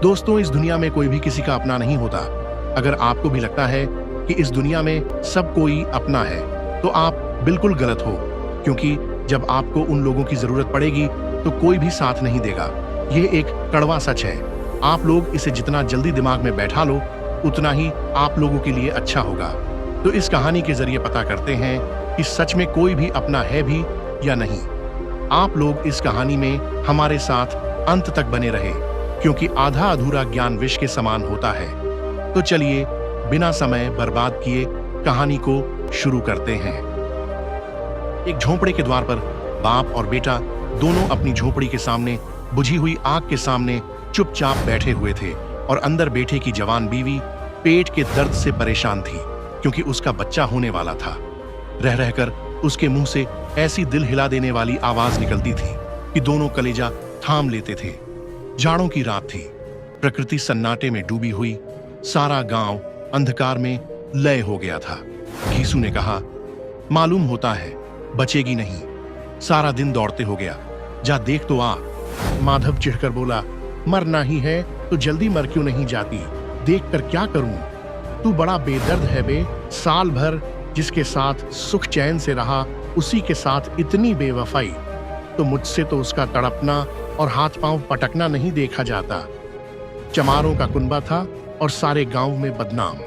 दोस्तों, इस दुनिया में कोई भी किसी का अपना नहीं होता। अगर आपको भी लगता है कि इस दुनिया में सब कोई अपना है, तो आप बिल्कुल गलत हो, क्योंकि जब आपको उन लोगों की जरूरत पड़ेगी तो कोई भी साथ नहीं देगा। ये एक कड़वा सच है। आप लोग इसे जितना जल्दी दिमाग में बैठा लो, उतना ही आप लोगों के लिए अच्छा होगा। तो इस कहानी के जरिए पता करते हैं कि सच में कोई भी अपना है भी या नहीं। आप लोग इस कहानी में हमारे साथ अंत तक बने रहे, क्योंकि आधा अधूरा ज्ञान विष के समान होता है। तो चलिए बिना समय बर्बाद किए कहानी को शुरू करते हैं। एक झोंपड़े के द्वार पर बाप और बेटा दोनों अपनी झोपड़ी के सामने बुझी हुई आग के सामने चुपचाप बैठे हुए थे, और अंदर बेटे की जवान बीवी पेट के दर्द से परेशान थी, क्योंकि उसका बच्चा होने वाला था। रह रहकर उसके मुंह से ऐसी दिल हिला देने वाली आवाज निकलती थी कि दोनों कलेजा थाम लेते थे। जाड़ों की रात थी, प्रकृति सन्नाटे में डूबी हुई, सारा गांव अंधकार में लय हो गया था। घीसू ने कहा, मालूम होता है बचेगी नहीं, सारा दिन दौड़ते हो गया, जा देख तो आ। माधव चिढ़कर बोला, मरना ही है तो जल्दी मर क्यों नहीं जाती, देख कर क्या करूं। तू बड़ा बेदर्द है बे, साल भर जिसके साथ सुख चैन से रहा, उसी के साथ इतनी बेवफाई। तो मुझसे तो उसका तड़पना और हाथ पांव पटकना नहीं देखा जाता। चमारों का कुनबा था और सारे गांव में बदनाम।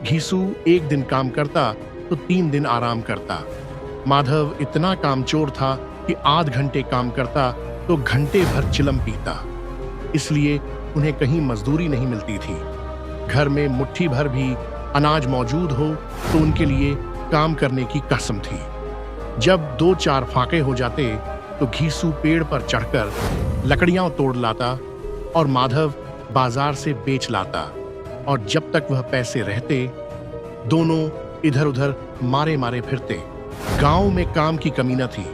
घीसू एक दिन काम करता तो 3 दिन आराम करता। माधव इतना कामचोर था कि आध घंटे काम करता तो घंटे भर चिलम पीता। इसलिए उन्हें कहीं मजदूरी नहीं मिलती थी। घर में मुट्ठी भर भी अनाज मौजूद हो तो उनके लिए काम करने की कसम थी। जब 2-4 फाके हो जाते तो घीसू पेड़ पर चढ़कर लकड़ियां तोड़ लाता और माधव बाजार से बेच लाता, और जब तक वह पैसे रहते दोनों इधर उधर मारे मारे फिरते। गांव में काम की कमी न थी।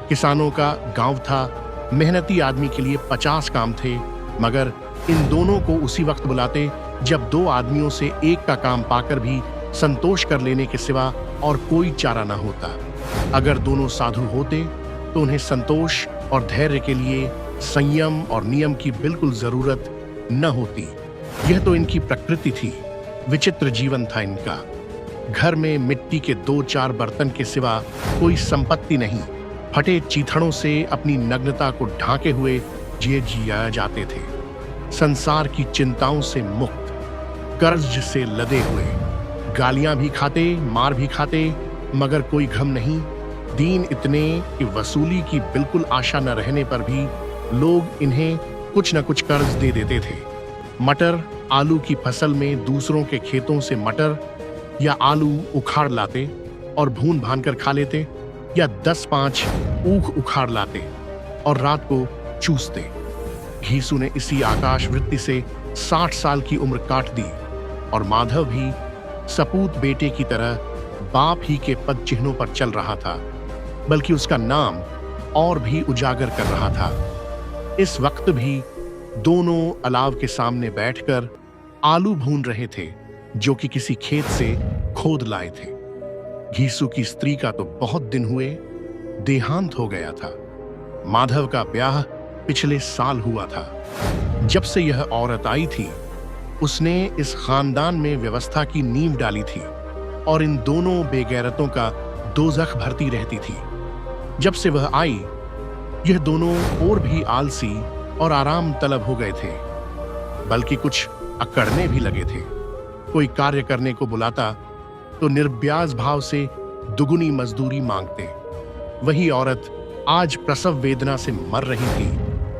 किसानों का गांव था, मेहनती आदमी के लिए 50 काम थे, मगर इन दोनों को उसी वक्त बुलाते जब 2 आदमियों से एक का काम पाकर भी संतोष कर लेने के सिवा और कोई चारा न होता। अगर दोनों साधु होते तो उन्हें संतोष और धैर्य के लिए संयम और नियम की बिल्कुल जरूरत न होती। यह तो इनकी प्रकृति थी। विचित्र जीवन था इनका। घर में मिट्टी के 2-4 बर्तन के सिवा कोई संपत्ति नहीं। फटे चीथड़ों से अपनी नग्नता को ढांके हुए जिया जाते थे। संसार की चिंताओं से मुक्त, कर्ज से लदे हुए, गालियां भी खाते, मार भी खाते, मगर कोई गम नहीं। दीन इतने कि वसूली की बिल्कुल आशा न रहने पर भी लोग इन्हें कुछ न कुछ कर्ज दे देते थे। मटर आलू की फसल में दूसरों के खेतों से मटर या आलू उखाड़ लाते और भून भान कर खा लेते, या 10-5 ऊख उखाड़ लाते और रात को चूसते। घीसू ने इसी आकाश वृत्ति से 60 साल की उम्र काट दी, और माधव भी सपूत बेटे की तरह बाप ही के पद चिन्हों पर चल रहा था, बल्कि उसका नाम और भी उजागर कर रहा था। इस वक्त भी दोनों अलाव के सामने बैठकर आलू भून रहे थे, जो कि किसी खेत से खोद लाए थे। घीसू की स्त्री का तो बहुत दिन हुए देहांत हो गया था। माधव का ब्याह पिछले साल हुआ था। जब से यह औरत आई थी, उसने इस खानदान में व्यवस्था की नींव डाली थी, और इन दोनों बेगैरतों का दोजख भरती रहती थी। जब से वह आई, यह दोनों और भी आलसी और आराम तलब हो गए थे, बल्कि कुछ अकड़ने भी लगे थे। कोई कार्य करने को बुलाता तो निर्ब्याज भाव से दुगुनी मजदूरी मांगते। वही औरत आज प्रसव वेदना से मर रही थी,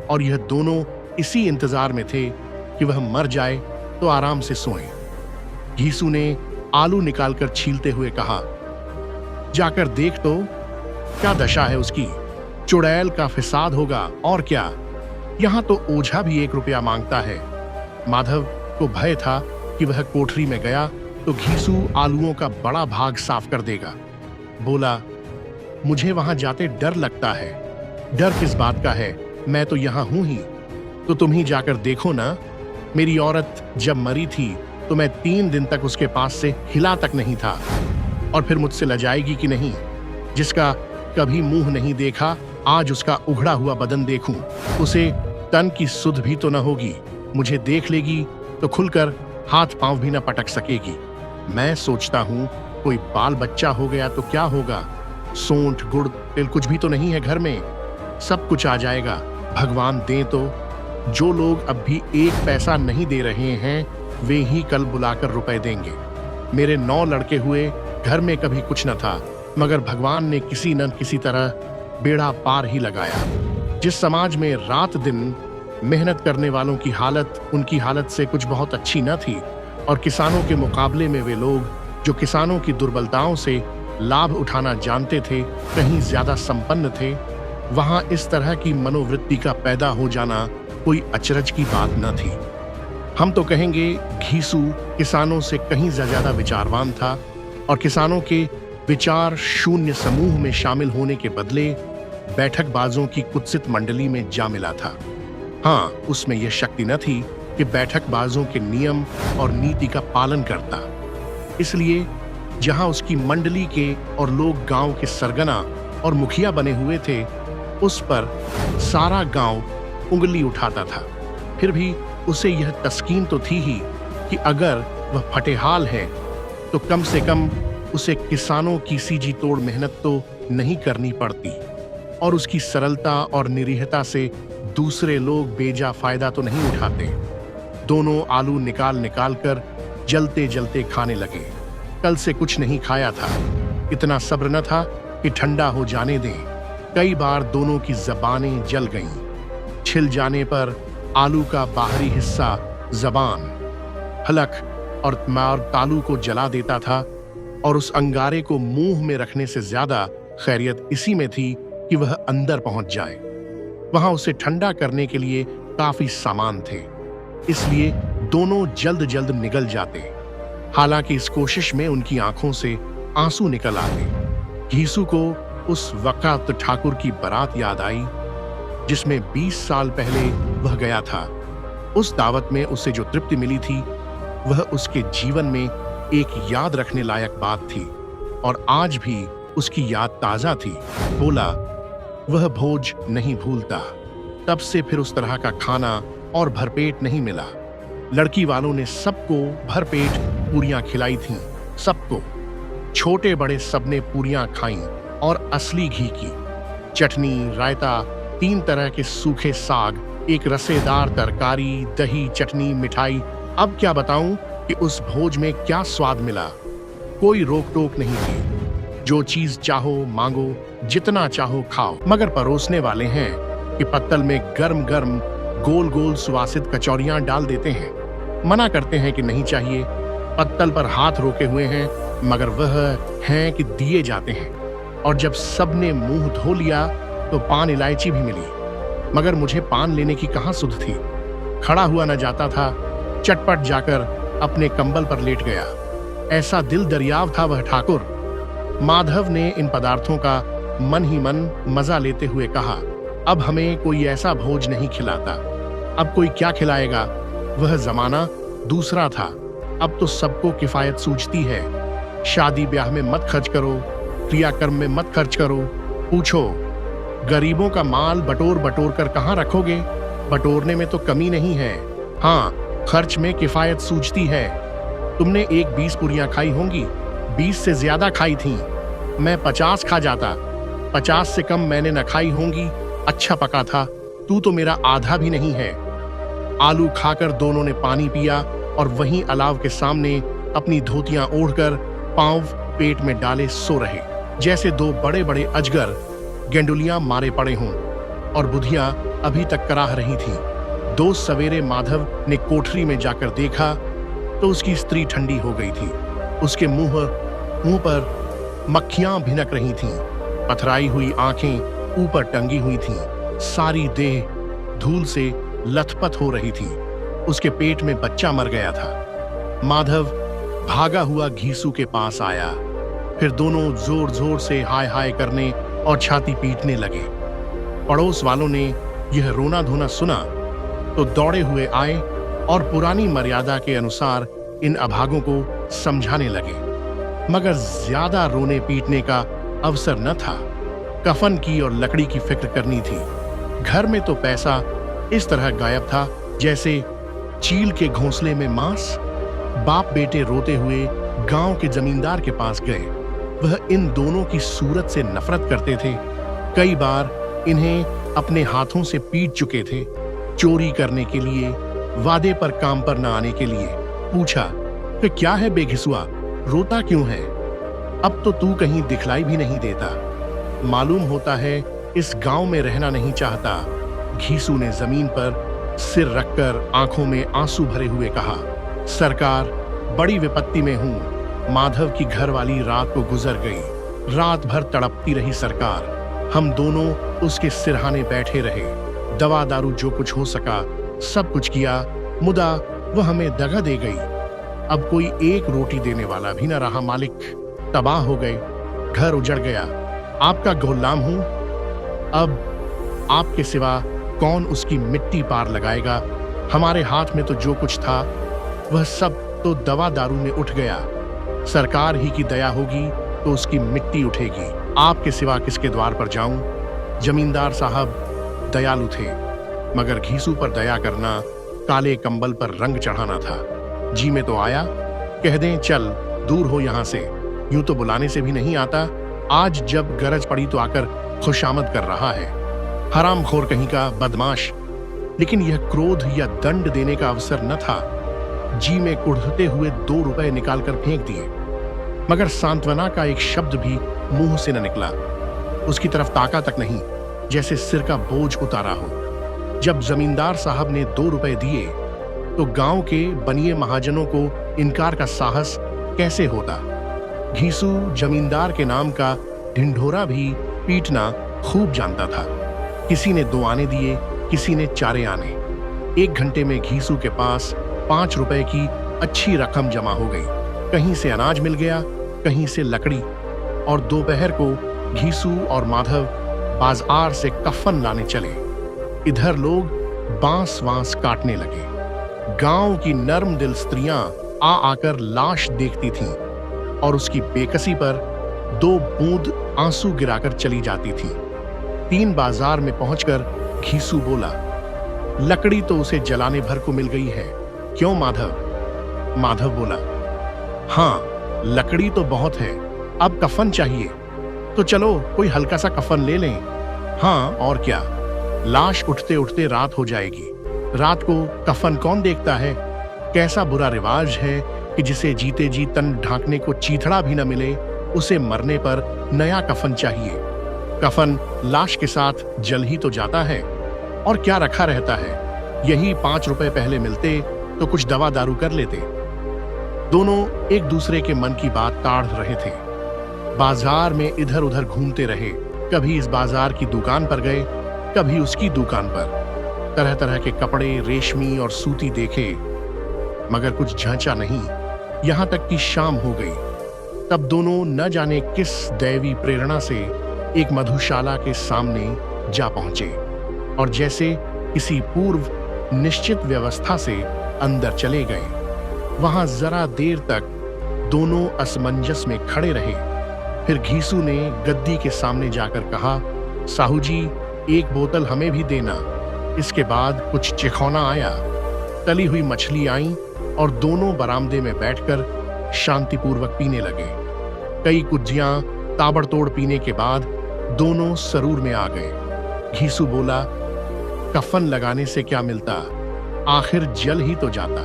और यह दोनों इसी इंतजार में थे कि वह मर जाए तो आराम से सोएं। घीसू ने आलू निकालकर छीलते हुए कहा, जाकर देख तो क्या दशा है उसकी। चुड़ैल का फिसाद होगा और क्या। यहां तो ओझा भी 1 रुपया मांगता है। माधव को भय था कि वह कोठरी में गया तो घीसू आलूओं का बड़ा भाग साफ कर देगा। बोला, मुझे वहां जाते डर लगता है। डर किस बात का है, मैं तो यहां हूं ही। तो तुम ही जाकर देखो ना। मेरी औरत जब मरी थी तो मैं 3 दिन तक उसके पास से हिला तक नहीं था, और फिर मुझसे लजाएगी कि नहीं। जिसका कभी मुंह नहीं देखा, आज उसका उघड़ा हुआ बदन देखूं, उसे तन की सुध भी तो न होगी। मुझे देख लेगी तो खुलकर हाथ पांव भी न पटक सकेगी। मैं सोचता हूँ कोई बाल बच्चा हो गया तो क्या होगा, सोंठ गुड़ तिल कुछ भी तो नहीं है घर में, सब कुछ आ जाएगा, भगवान दे तो। जो लोग अब भी एक पैसा नहीं दे रहे हैं वे ही कल बुलाकर रुपए देंगे। मेरे 9 लड़के हुए, घर में कभी कुछ न था, मगर भगवान ने किसी न किसी तरह बेड़ा पार ही लगाया। जिस समाज में रात दिन मेहनत करने वालों की हालत उनकी हालत से कुछ बहुत अच्छी न थी और किसानों के मुकाबले में वे लोग जो किसानों की दुर्बलताओं से लाभ उठाना जानते थे कहीं ज्यादा संपन्न थे, वहां इस तरह की मनोवृत्ति का पैदा हो जाना कोई अचरज की बात न थी। हम तो कहेंगे घीसू किसानों से कहीं ज्यादा विचारवान था और किसानों के विचार शून्य समूह में शामिल होने के बदले बैठकबाजों की कुत्सित मंडली में जा मिला था। हाँ, उसमें यह शक्ति न थी कि बैठकबाजों के नियम और नीति का पालन करता। इसलिए जहां उसकी मंडली के और लोग गांव के सरगना और मुखिया बने हुए थे, उस पर सारा गांव उंगली उठाता था। फिर भी उसे यह तस्कीन तो थी ही कि अगर वह फटेहाल है तो कम से कम उसे किसानों की सीजी तोड़ मेहनत तो नहीं करनी पड़ती और उसकी सरलता और निरीहता से दूसरे लोग बेजा फायदा तो नहीं उठाते। दोनों आलू निकाल निकाल कर जलते जलते खाने लगे। कल से कुछ नहीं खाया था, इतना सब्र न था कि ठंडा हो जाने दें। कई बार दोनों की जबानें जल गईं। छिल जाने पर आलू का बाहरी हिस्सा जबान, हलक और तालू को जला देता था और उस अंगारे को मुंह में रखने से ज्यादा खैरियत इसी में थी कि वह अंदर पहुंच जाए। वहां उसे ठंडा करने के लिए काफी सामान थे, इसलिए दोनों जल्द जल्द निगल जाते। हालांकि इस कोशिश में उनकी आंखों से आंसू निकल आते। घीसू को उस वक्त ठाकुर की बारात याद आई जिसमें 20 साल पहले वह गया था। उस दावत में उसे जो तृप्ति मिली थी वह उसके जीवन में एक याद रखने लायक बात थी और आज भी उसकी याद ताजा थी। बोला, वह भोज नहीं भूलता। तब से फिर उस तरह का खाना और भरपेट नहीं मिला। लड़की वालों ने सबको भरपेट पूरियां खिलाई थीं, सबको। छोटे बड़े सबने पूरियां खाईं और असली घी की। चटनी, रायता, 3 तरह के सूखे साग, एक रसेदार तरकारी, दही, चटनी, मिठाई। अब क्या बताऊं कि उस भोज में क्या स्वाद मिला। कोई रोक टोक नहीं थी। जो चीज चाहो मांगो, जितना चाहो खाओ। मगर परोसने वाले हैं कि पत्तल में गर्म गर्म गोल गोल सुवासित कचौरियां डाल देते हैं। मना करते हैं कि नहीं चाहिए। पत्तल पर हाथ रोके हुए हैं, मगर वह हैं कि दिए जाते हैं। और जब सबने मुंह धो लिया तो पान इलायची भी मिली, मगर मुझे पान लेने की कहां सुध थी। खड़ा हुआ न जाता था। चटपट जाकर अपने कंबल पर लेट गया। ऐसा दिल दरियाव था वह ठाकुर। माधव ने इन पदार्थों का मन ही मन मजा लेते हुए कहा, अब हमें कोई ऐसा भोज नहीं खिलाता। अब कोई क्या खिलाएगा। वह जमाना दूसरा था। अब तो सबको किफायत सूझती है। शादी ब्याह में मत खर्च करो, क्रियाकर्म में मत खर्च करो। पूछो, गरीबों का माल बटोर बटोर कर कहाँ रखोगे। बटोरने में तो कमी नहीं है, हाँ खर्च में किफायत सूझती है। तुमने एक 20 पूरियां खाई होंगी, 20 से ज्यादा खाई थीं। मैं 50 खा जाता। 50 से कम मैंने न खाई होंगी। अच्छा पका था। तू तो मेरा आधा भी नहीं है। आलू खाकर दोनों ने पानी पिया और वहीं अलाव के सामने अपनी धोतियां ओढ़कर पांव पेट में डाले सो रहे, जैसे 2 बड़े बड़े अजगर गेंडुलियां मारे पड़े हों। और बुधिया अभी तक कराह रही थी। 2 सवेरे माधव ने कोठरी में जाकर देखा तो उसकी स्त्री ठंडी हो गई थी। उसके मुंह पर मक्खियां भिनक रही थीं। पथराई हुई आंखें ऊपर टंगी हुई थीं। सारी देह धूल से लथपथ हो रही थी। उसके पेट में बच्चा मर गया था। माधव भागा हुआ घीसू के पास आया। फिर दोनों जोर जोर से हाय हाय करने और छाती पीटने लगे। पड़ोस वालों ने यह रोना धोना सुना तो दौड़े हुए आए और पुरानी मर्यादा के अनुसार इन अभागों को समझाने लगे, मगर ज्यादा रोने पीटने का अवसर न था। कफन की और लकड़ी की फिक्र करनी थी। घर में तो पैसा इस तरह गायब था जैसे चील के घोंसले में मांस। बाप बेटे रोते हुए गांव के जमींदार के पास गए। वह इन दोनों की सूरत से नफरत करते थे। कई बार इन्हें अपने हाथों से पीट चुके थे। चोरी करने के लिए, वादे पर काम पर न आने के लिए। पूछा कि क्या है बेघिसुआ, रोता क्यों है? अब तो तू कहीं दिखलाई भी नहीं देता। मालूम होता है इस गांव में रहना नहीं चाहता। घीसू ने जमीन पर सिर रखकर आंखों में आंसू भरे हुए कहा, सरकार, बड़ी विपत्ति में हूं। माधव की घरवाली रात को गुजर गई। रात भर तड़पती रही सरकार। हम दोनों उसके सिरहाने बैठे रहे। दवा दारू जो कुछ हो सका सब कुछ किया, मुदा वह हमें दगा दे गई। अब कोई एक रोटी देने वाला भी न रहा मालिक। तबाह हो गए, घर उजड़ गया। आपका गुलाम हूं। अब आपके सिवा कौन उसकी मिट्टी पार लगाएगा? हमारे हाथ में तो जो कुछ था वह सब तो दवा दारू में उठ गया। सरकार ही की दया होगी तो उसकी मिट्टी उठेगी। आपके सिवा किसके द्वार पर जाऊं? जमींदार साहब दयालु थे, मगर घीसू पर दया करना काले कंबल पर रंग चढ़ाना था। जी में तो आया, कह दें चल दूर हो यहां से, यूं तो बुलाने से भी नहीं आता। आज जब गरज पड़ी तो आकर खुशामद कर रहा है। हरामखोर कहीं का बदमाश। लेकिन यह क्रोध या दंड देने का अवसर न था। जी में कुढ़ते हुए 2 रुपए निकालकर फेंक दिए, मगर सांत्वना का एक शब्द भी मुंह से न निकला। उसकी तरफ ताका तक नहीं, जैसे सिर का बोझ उतारा हो। जब जमींदार साहब ने 2 रुपए दिए तो गांव के बनिए महाजनों को इनकार का साहस कैसे होता? घीसू जमींदार के नाम का ढिंढोरा भी पीटना खूब जानता था। किसी ने 2 आने दिए, किसी ने 4 आने। 1 घंटे में घीसू के पास 5 रुपए की अच्छी रकम जमा हो गई। कहीं से अनाज मिल गया, कहीं से लकड़ी। और दोपहर को घीसू और माधव बाजार से कफन लाने चले। इधर लोग बांस वांस काटने लगे। गांव की नर्म दिल स्त्रियां आ आकर लाश देखती थीं और उसकी बेकसी पर 2 बूंद आंसू गिराकर चली जाती थीं। 3 बाजार में पहुंचकर घीसू बोला, लकड़ी तो उसे जलाने भर को मिल गई है, क्यों माधव? माधव बोला, हाँ लकड़ी तो बहुत है, अब कफन चाहिए तो चलो कोई हल्का सा कफन ले लें। हाँ और क्या, लाश उठते उठते रात हो जाएगी। रात को कफन कौन देखता है? कैसा बुरा रिवाज है कि जिसे जीते जी तन ढांकने को चीथड़ा भी न मिले, उसे मरने पर नया कफन चाहिए। कफन लाश के साथ जल ही तो जाता है, और क्या रखा रहता है। यही 5 रुपए पहले मिलते तो कुछ दवा दारू कर लेते। दोनों एक दूसरे के मन की बात ताड़ रहे थे। बाजार में इधर उधर घूमते रहे। कभी इस बाजार की दुकान पर गए, कभी उसकी दुकान पर। तरह तरह के कपड़े, रेशमी और सूती देखे, मगर कुछ झांचा नहीं। यहां तक कि शाम हो गई। तब दोनों न जाने किस दैवी प्रेरणा से एक मधुशाला के सामने जा पहुंचे और जैसे किसी पूर्व निश्चित व्यवस्था से अंदर चले गए। वहां जरा देर तक दोनों असमंजस में खड़े रहे। फिर घीसू ने गद्दी के सामने जाकर कहा, साहू जी 1 बोतल हमें भी देना। इसके बाद कुछ चिखौना आया, तली हुई मछली आई और दोनों बरामदे में बैठकर शांतिपूर्वक पीने लगे। कई कुज्जियां ताबड़तोड़ पीने के बाद दोनों सरूर में आ गए। घीसू बोला, कफन लगाने से क्या मिलता, आखिर जल ही तो जाता,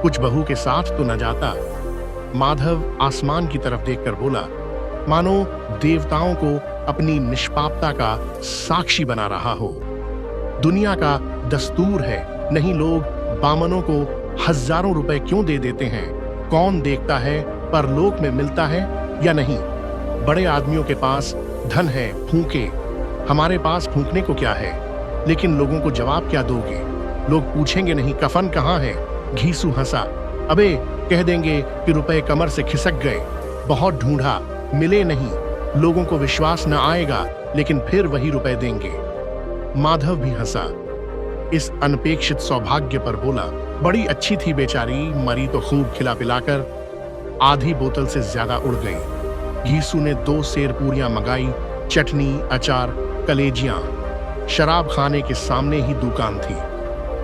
कुछ बहू के साथ तो न जाता। माधव आसमान की तरफ देखकर बोला, मानो देवताओं को अपनी निष्पापता का साक्षी बना रहा हो। दुनिया का दस्तूर है, नहीं लोग बामनों को हजारों रुपए क्यों दे देते हैं? कौन देखता है परलोक में मिलता है या नहीं? बड़े आदमियों के पास धन है, फूंके। हमारे पास फूंकने को क्या है? लेकिन लोगों को जवाब क्या दोगे? लोग पूछेंगे नहीं कफन कहाँ है? घीसू हंसा, अबे कह देंगे कि रुपए कमर से खिसक गए, बहुत ढूंढा, मिले नहीं। लोगों को विश्वास न आएगा, लेकिन फिर वही रुपए देंगे। माधव भी हंसा। इस अनपेक्षित सौभाग्य पर बोला, बड़ी अच्छी थी बेचारी, मरी तो खूब खिला पिलाकर। आधी बोतल से ज्यादा उड़ गई। घीसू ने 2 सेर पूरियां मंगाई, चटनी, अचार, कलेजियां। शराब खाने के सामने ही दुकान थी।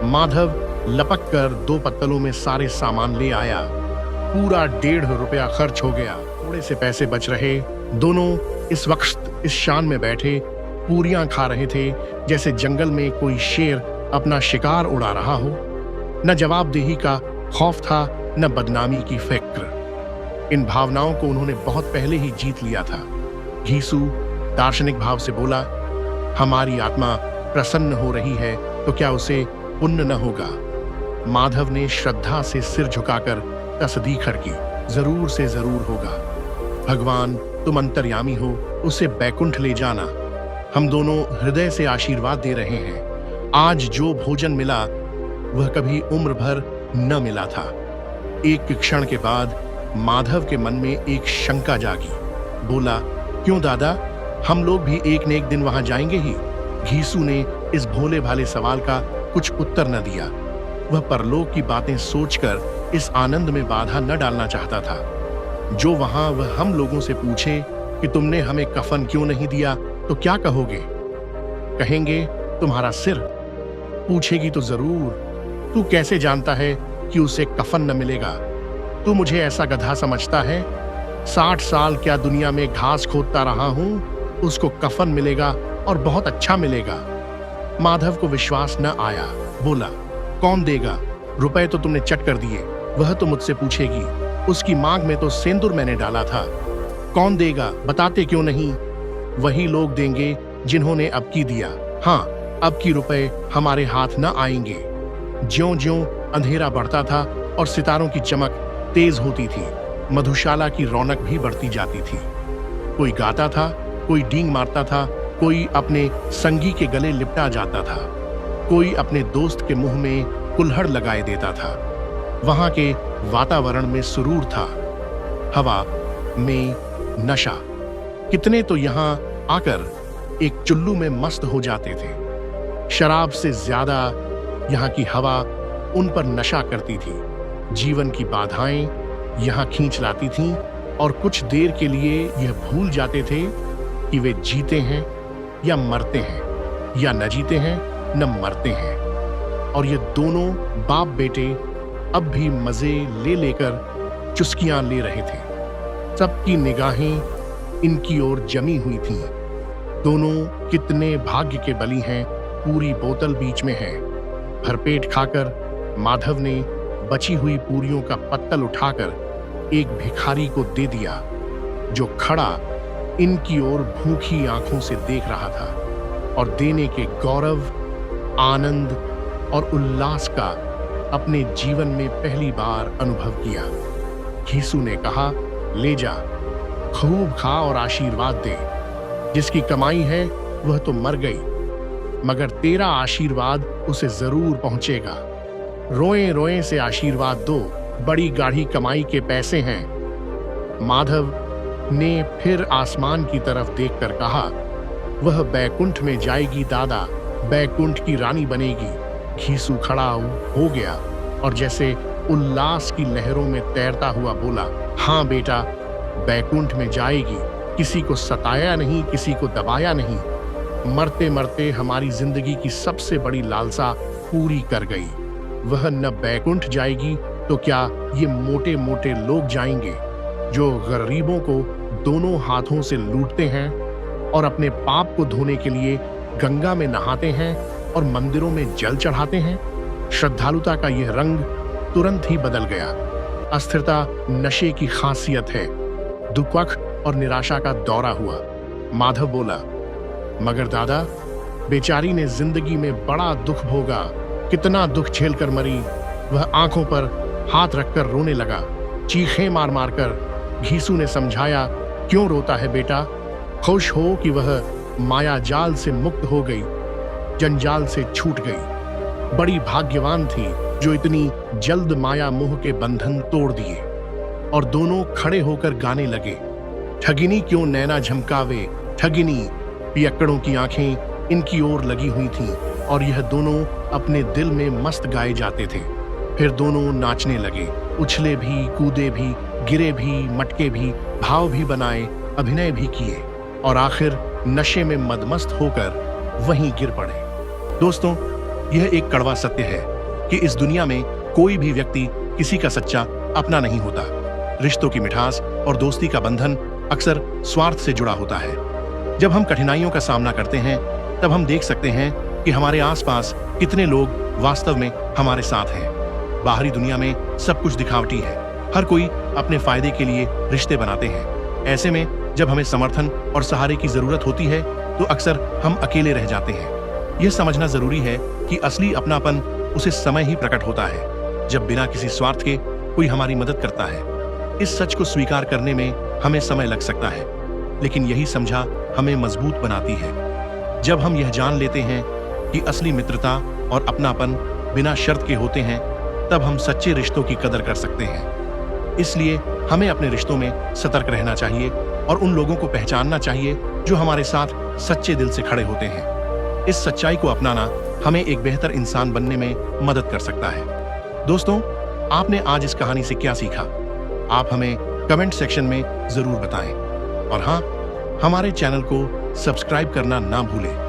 माधव लपक कर 2 पत्तलों में सारे सामान ले आया। पूरा 1.5 रुपया खर्च हो गया। थोड़े से पैसे बच रहे। दोनों इस वक्त इस शान में बैठे पूरियां खा रहे थे जैसे जंगल में कोई शेर अपना शिकार उड़ा रहा हो। न जवाबदेही का खौफ था, न बदनामी की फिक्र। इन भावनाओं को उन्होंने बहुत पहले ही जीत लिया था। घीसू दार्शनिक भाव से बोला, हमारी आत्मा प्रसन्न हो रही है तो क्या उसे पुण्य न होगा? माधव ने श्रद्धा से सिर झुकाकर तस्दीक की, जरूर से जरूर होगा। भगवान तुम अंतर्यामी हो, उसे बैकुंठ ले जाना। हम दोनों हृदय से आशीर्वाद दे रहे हैं। आज जो भोजन मिला वह कभी उम्र भर न मिला था। एक क्षण के बाद माधव के मन में एक शंका जागी। बोला, क्यों दादा, हम लोग भी एक न एक दिन वहां जाएंगे ही। घीसू ने इस भोले भाले सवाल का कुछ उत्तर न दिया। वह परलोक की बातें सोचकर इस आनंद में बाधा न डालना चाहता था। जो वहां वह हम लोगों से पूछे कि तुमने हमें कफन क्यों नहीं दिया तो क्या कहोगे? कहेंगे तुम्हारा सिर। पूछेगी तो जरूर, तू कैसे जानता है कि उसे कफन न मिलेगा? तू मुझे ऐसा गधा समझता है? 60 साल क्या दुनिया में घास खोदता रहा हूं, उसको कफन मिलेगा और बहुत अच्छा मिलेगा। माधव को विश्वास न आया। बोला, कौन देगा? रुपए तो तुमने चट कर दिए, वह तो मुझसे पूछेगी। उसकी मांग में तो सेंदूर मैंने डाला था। कौन देगा? बताते क्यों नहीं? वही लोग देंगे जिन्होंने अब की दिया। हाँ, अब की रुपए हमारे हाथ न आएंगे। ज्यों-ज्यों अंधेरा बढ़ता था और सितारों की चमक तेज होती थी, मधुशाला की रौनक भी बढ़ती जाती थी। कोई गाता था, कोई डींग मारता था, कोई अपने संगी के गले लिपटा जाता था, कोई अपने दोस्त के मुंह में कुल्हड़ लगाए देता था। वहां के वातावरण में सुरूर था, हवा में नशा। कितने तो यहां आकर एक चुल्लू में मस्त हो जाते थे। शराब से ज्यादा यहाँ की हवा उन पर नशा करती थी। जीवन की बाधाएं यहाँ खींच लाती थीं और कुछ देर के लिए यह भूल जाते थे कि वे जीते हैं या मरते हैं, या न जीते हैं न मरते हैं। और ये दोनों बाप बेटे अब भी मजे ले लेकर चुस्कियां ले रहे थे। सबकी निगाहें इनकी ओर जमी हुई थीं। दोनों कितने भाग्य के बली हैं। पूरी बोतल बीच में है। भरपेट खाकर माधव ने बची हुई पूरियों का पत्तल उठाकर एक भिखारी को दे दिया, जो खड़ा इनकी ओर भूखी आंखों से देख रहा था और देने के गौरव, आनंद और उल्लास का अपने जीवन में पहली बार अनुभव किया। घीसू ने कहा, ले जा, खूब खा और आशीर्वाद दे। जिसकी कमाई है वह तो मर गई, मगर तेरा आशीर्वाद उसे जरूर पहुंचेगा। रोए रोए से आशीर्वाद दो, बड़ी गाढ़ी कमाई के पैसे हैं। माधव ने फिर आसमान की तरफ देखकर कहा, वह बैकुंठ में जाएगी दादा, बैकुंठ की रानी बनेगी। घीसू खड़ा हो गया और जैसे उल्लास की लहरों में तैरता हुआ बोला, हाँ बेटा, बैकुंठ में जाएगी। किसी को सताया नहीं, किसी को दबाया नहीं। मरते मरते हमारी जिंदगी की सबसे बड़ी लालसा पूरी कर गई। वह न बैकुंठ जाएगी तो क्या ये मोटे मोटे लोग जाएंगे जो गरीबों को दोनों हाथों से लूटते हैं और अपने पाप को धोने के लिए गंगा में नहाते हैं और मंदिरों में जल चढ़ाते हैं। श्रद्धालुता का यह रंग तुरंत ही बदल गया। अस्थिरता नशे की खासियत है। दुख और निराशा का दौरा हुआ। माधव बोला, मगर दादा, बेचारी ने जिंदगी में बड़ा दुख भोगा, कितना दुख झेलकर मरी। वह आंखों पर हाथ रखकर रोने लगा, चीखें मार मार कर। घीसू ने समझाया, क्यों रोता है बेटा? खुश हो कि वह माया जाल से मुक्त हो गई, जंजाल से छूट गई। बड़ी भाग्यवान थी जो इतनी जल्द माया मोह के बंधन तोड़ दिए। और दोनों खड़े होकर गाने लगे, ठगिनी क्यों नैना झमकावे, ठगिनी। पियक्कड़ों की आंखें इनकी ओर लगी हुई थीं और यह दोनों अपने दिल में मस्त गाए जाते थे। फिर दोनों नाचने लगे, उछले भी, कूदे भी, गिरे भी, मटके भी, भाव भी बनाए, अभिनय भी किए और आखिर नशे में मदमस्त होकर वहीं गिर पड़े। दोस्तों, यह एक कड़वा सत्य है कि इस दुनिया में कोई भी व्यक्ति किसी का सच्चा अपना नहीं होता। रिश्तों की मिठास और दोस्ती का बंधन अक्सर स्वार्थ से जुड़ा होता है। जब हम कठिनाइयों का सामना करते हैं तब हम देख सकते हैं कि हमारे आसपास कितने लोग वास्तव में हमारे साथ हैं। बाहरी दुनिया में सब कुछ दिखावटी है, हर कोई अपने फायदे के लिए रिश्ते बनाते हैं। ऐसे में जब हमें समर्थन और सहारे की जरूरत होती है तो अक्सर हम अकेले रह जाते हैं। यह समझना जरूरी है कि असली अपनापन उसे समय ही प्रकट होता है जब बिना किसी स्वार्थ के कोई हमारी मदद करता है। इस सच को स्वीकार करने में हमें समय लग सकता है, लेकिन यही समझा हमें मजबूत बनाती है। जब हम यह जान लेते हैं कि असली मित्रता और अपनापन बिना शर्त के होते हैं, तब हम सच्चे रिश्तों की कदर कर सकते हैं। इसलिए हमें अपने रिश्तों में सतर्क रहना चाहिए और उन लोगों को पहचानना चाहिए जो हमारे साथ सच्चे दिल से खड़े होते हैं। इस सच्चाई को अपनाना हमें एक बेहतर इंसान बनने में मदद कर सकता है। दोस्तों, आपने आज इस कहानी से क्या सीखा? आप हमें कमेंट सेक्शन में जरूर बताएं और हाँ, हमारे चैनल को सब्सक्राइब करना ना भूलें।